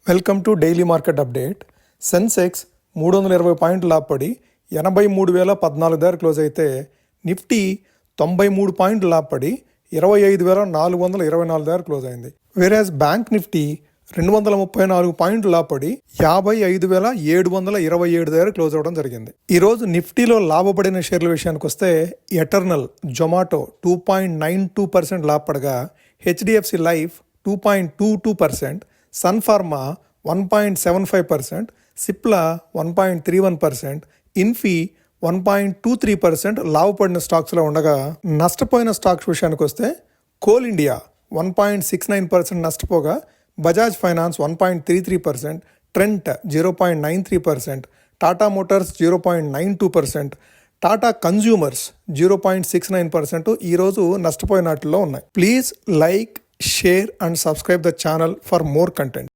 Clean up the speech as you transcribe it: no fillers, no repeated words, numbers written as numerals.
Welcome to daily market update. Sensex 320 పాయింట్లు లాభపడి 83,014 దగ్గర క్లోజ్ అయితే, నిఫ్టీ 93 పాయింట్లు లాభపడి 25,424 దగ్గర క్లోజ్ అయింది. వేరేస్ బ్యాంక్ నిఫ్టీ 234 పాయింట్లు లాభపడి 55,727 దగ్గర క్లోజ్ అవ్వడం జరిగింది. ఈరోజు నిఫ్టీలో లాభపడిన షేర్ల విషయానికి వస్తే, ఎటర్నల్, జొమాటో 2.92% లాభపడగా, హెచ్డిఎఫ్సి లైఫ్ 2.22%, సన్ ఫార్మా 1.75%, సిప్లా 1.31%, ఇన్ఫీ 1.23% లాభపడిన స్టాక్స్లో ఉండగా, నష్టపోయిన స్టాక్స్ విషయానికి వస్తే కోల్ ఇండియా 1.69% నష్టపోగా, బజాజ్ ఫైనాన్స్ 1.33%, ట్రెంట్ 0.93%, టాటా మోటార్స్ 0.92%, టాటా కన్జ్యూమర్స్ 0.69% ఈరోజు నష్టపోయినట్లో ఉన్నాయి. Please like, share and subscribe the channel for more content.